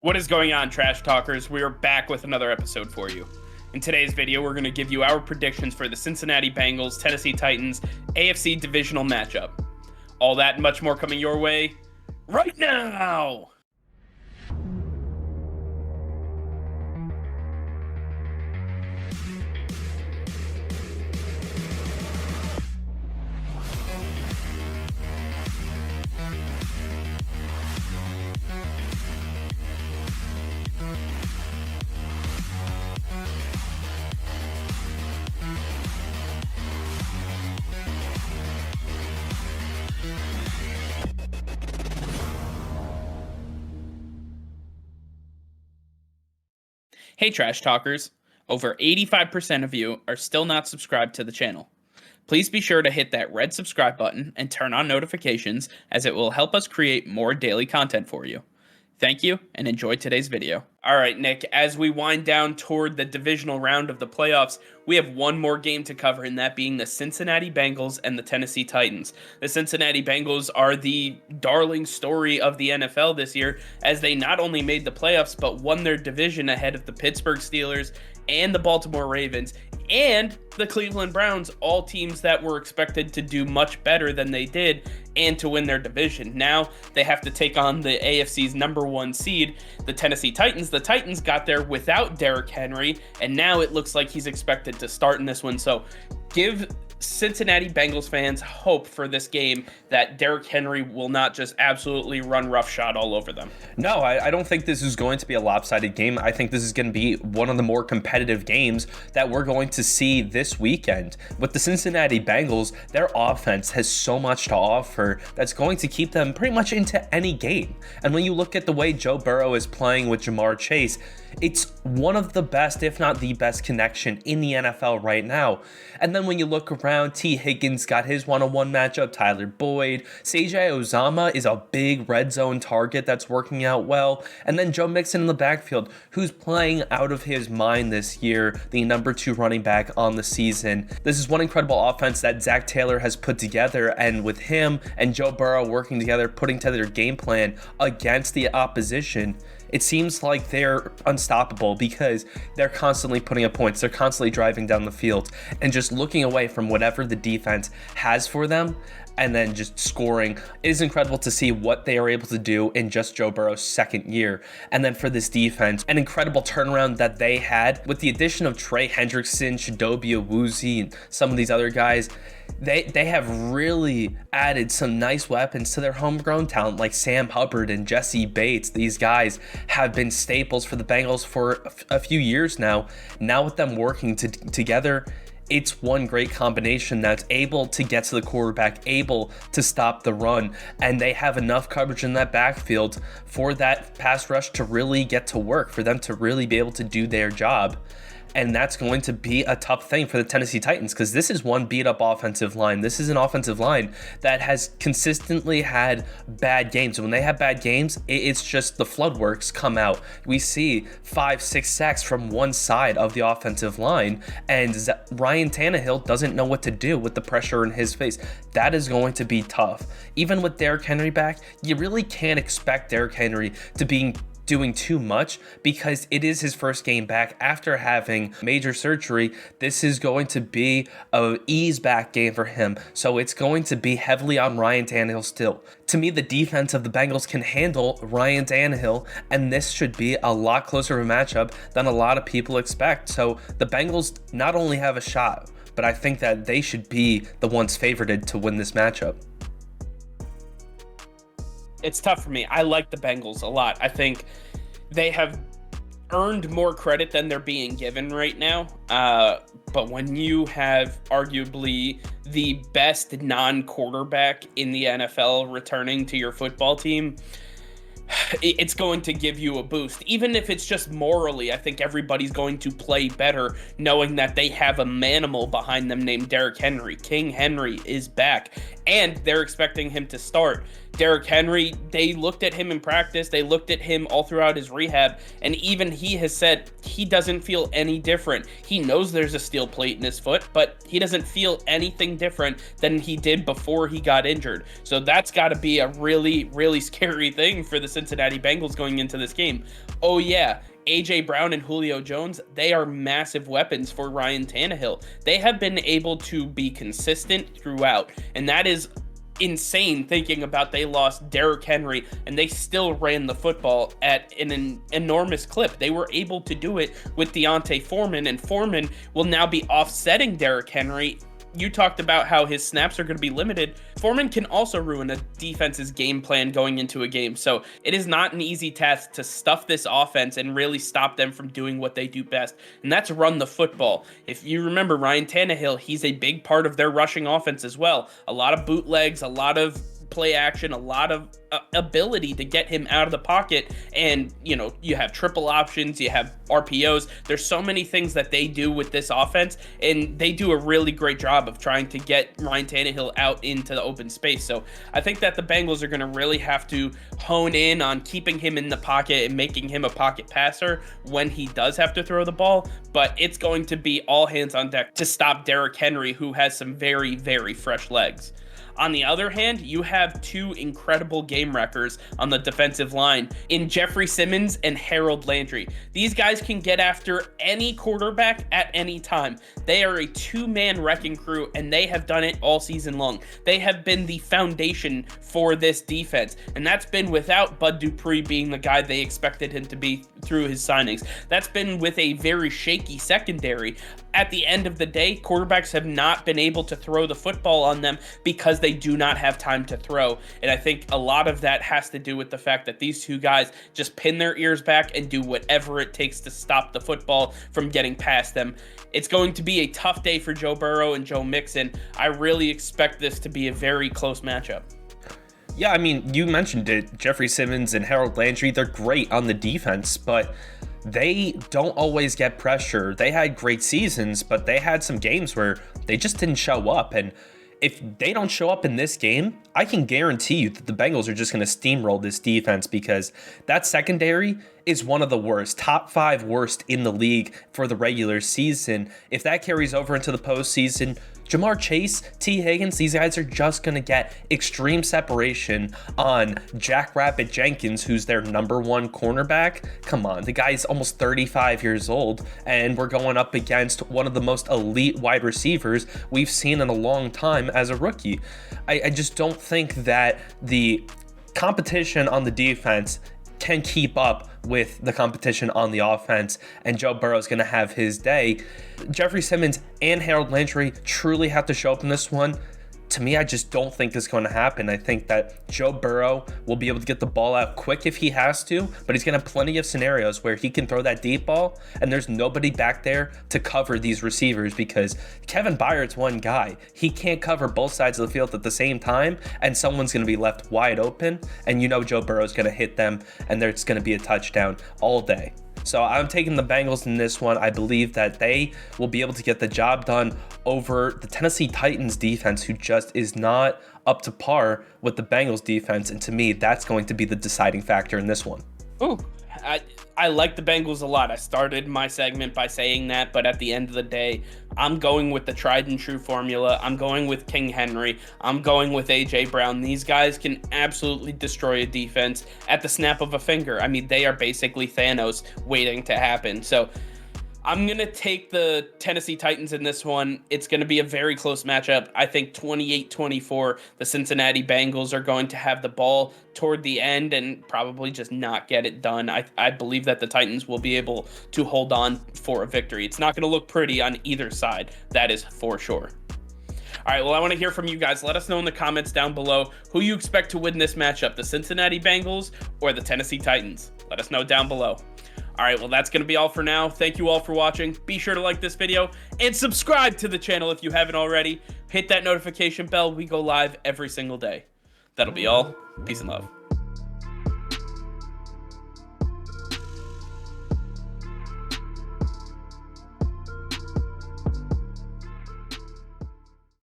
What is going on, Trash Talkers? We are back with another episode for you. In today's video, we're going to give you our predictions for the Cincinnati Bengals, Tennessee Titans, AFC Divisional matchup. All that and much more coming your way right now! Hey Trash Talkers, over 85% of you are still not subscribed to the channel. Please be sure to hit that red subscribe button and turn on notifications, as it will help us create more daily content for you. Thank you and enjoy today's video. All right, Nick, as we wind down toward the divisional round of the playoffs, we have one more game to cover, and that being the Cincinnati Bengals and the Tennessee Titans. The Cincinnati Bengals are the darling story of the NFL this year, as they not only made the playoffs, but won their division ahead of the Pittsburgh Steelers and the Baltimore Ravens and the Cleveland Browns, all teams that were expected to do much better than they did and to win their division. Now they have to take on the AFC's number one seed, the Tennessee Titans. The Titans got there without Derrick Henry, and now it looks like he's expected to start in this one. So give Cincinnati Bengals fans hope for this game that Derrick Henry will not just absolutely run roughshod all over them. No, I don't think this is going to be a lopsided game. I think this is going to be one of the more competitive games that we're going to see this weekend. With the Cincinnati Bengals, their offense has so much to offer that's going to keep them pretty much into any game. And when you look at the way Joe Burrow is playing with Jamar Chase, it's one of the best, if not the best connection in the NFL right now. And then when you look around, T. Higgins got his one-on-one matchup, Tyler Boyd, C.J. Uzomah is a big red zone target that's working out well, and then Joe Mixon in the backfield, who's playing out of his mind this year, the number 2 running back on the season. This is one incredible offense that Zach Taylor has put together, and with him and Joe Burrow working together, putting together a game plan against the opposition, it seems like they're unstoppable because they're constantly putting up points. They're constantly driving down the field and just looking away from whatever the defense has for them and then just scoring. It is incredible to see what they are able to do in just Joe Burrow's second year. And then for this defense, an incredible turnaround that they had with the addition of Trey Hendrickson, Chidobe Awuzie, and some of these other guys. They have really added some nice weapons to their homegrown talent, like Sam Hubbard and Jesse Bates. These guys have been staples for the Bengals for a few years now. Now with them working together, it's one great combination that's able to get to the quarterback, able to stop the run, and they have enough coverage in that backfield for that pass rush to really get to work, for them to really be able to do their job. And that's going to be a tough thing for the Tennessee Titans, because this is one beat-up offensive line. This is an offensive line that has consistently had bad games. When they have bad games, it's just the floodworks come out. We see 5-6 sacks from one side of the offensive line, and Ryan Tannehill doesn't know what to do with the pressure in his face. That is going to be tough. Even with Derrick Henry back, you really can't expect Derrick Henry to be doing too much, because it is his first game back after having major surgery. This is going to be a ease back game for him, so it's going to be heavily on Ryan Tannehill still. To me, the defense of the Bengals can handle Ryan Tannehill, and this should be a lot closer of a matchup than a lot of people expect. So the Bengals not only have a shot, but I think that they should be the ones favorited to win this matchup. It's tough for me. I like the Bengals a lot. I think they have earned more credit than they're being given right now. But when you have arguably the best non-quarterback in the NFL returning to your football team, it's going to give you a boost. Even if it's just morally, I think everybody's going to play better knowing that they have a manimal behind them named Derrick Henry. King Henry is back, and they're expecting him to start. Derrick Henry, they looked at him in practice, they looked at him all throughout his rehab, and even he has said he doesn't feel any different. He knows there's a steel plate in his foot, but he doesn't feel anything different than he did before he got injured. So that's got to be a really, really scary thing for the Cincinnati Bengals going into this game. Oh, yeah. A.J. Brown and Julio Jones, they are massive weapons for Ryan Tannehill. They have been able to be consistent throughout, and that is insane thinking about they lost Derrick Henry and they still ran the football at an enormous clip. They were able to do it with Deontay Foreman, and Foreman will now be offsetting Derrick Henry. You talked about how his snaps are going to be limited. Foreman can also ruin a defense's game plan going into a game. So it is not an easy task to stuff this offense and really stop them from doing what they do best, and that's run the football. If you remember Ryan Tannehill, he's a big part of their rushing offense as well. A lot of bootlegs, a lot of play action, a lot of ability to get him out of the pocket. And, you know, you have triple options, you have RPOs. There's so many things that they do with this offense, and they do a really great job of trying to get Ryan Tannehill out into the open space. So I think that the Bengals are going to really have to hone in on keeping him in the pocket and making him a pocket passer when he does have to throw the ball. But it's going to be all hands on deck to stop Derrick Henry, who has some very, very fresh legs. On the other hand, you have two incredible game wreckers on the defensive line in Jeffrey Simmons and Harold Landry. These guys can get after any quarterback at any time. They are a two-man wrecking crew, and they have done it all season long. They have been the foundation for this defense, and that's been without Bud Dupree being the guy they expected him to be through his signings. That's been with a very shaky secondary. At the end of the day, quarterbacks have not been able to throw the football on them because they do not have time to throw. And I think a lot of that has to do with the fact that these two guys just pin their ears back and do whatever it takes to stop the football from getting past them. It's going to be a tough day for Joe Burrow and Joe Mixon. I really expect this to be a very close matchup. Yeah, I mean, you mentioned it. Jeffrey Simmons and Harold Landry, they're great on the defense, but they don't always get pressure. They had great seasons, but they had some games where they just didn't show up. And if they don't show up in this game, I can guarantee you that the Bengals are just going to steamroll this defense, because that secondary is one of the worst, top 5 worst in the league for the regular season. If that carries over into the postseason, Jamar Chase, T. Higgins, these guys are just going to get extreme separation on Jackrabbit Jenkins, who's their number 1 cornerback. Come on, the guy's almost 35 years old, and we're going up against one of the most elite wide receivers we've seen in a long time as a rookie. I just don't think that the competition on the defense can keep up with the competition on the offense, and Joe Burrow is going to have his day. Jeffrey Simmons and Harold Landry truly have to show up in this one. To me, I just don't think this is going to happen. I think that Joe Burrow will be able to get the ball out quick if he has to, but he's going to have plenty of scenarios where he can throw that deep ball, and there's nobody back there to cover these receivers, because Kevin Byard's one guy. He can't cover both sides of the field at the same time, and someone's going to be left wide open, and you know Joe Burrow's going to hit them, and there's going to be a touchdown all day. So I'm taking the Bengals in this one. I believe that they will be able to get the job done over the Tennessee Titans defense, who just is not up to par with the Bengals defense. And to me, that's going to be the deciding factor in this one. Ooh, I like the Bengals a lot. I started my segment by saying that, but at the end of the day, I'm going with the tried and true formula. I'm going with King Henry. I'm going with A.J. Brown. These guys can absolutely destroy a defense at the snap of a finger. I mean, they are basically Thanos waiting to happen. So I'm going to take the Tennessee Titans in this one. It's going to be a very close matchup. I think 28-24, the Cincinnati Bengals are going to have the ball toward the end and probably just not get it done. I believe that the Titans will be able to hold on for a victory. It's not going to look pretty on either side. That is for sure. All right, well, I want to hear from you guys. Let us know in the comments down below who you expect to win this matchup, the Cincinnati Bengals or the Tennessee Titans. Let us know down below. All right, well, that's going to be all for now. Thank you all for watching. Be sure to like this video and subscribe to the channel if you haven't already. Hit that notification bell. We go live every single day. That'll be all. Peace and love.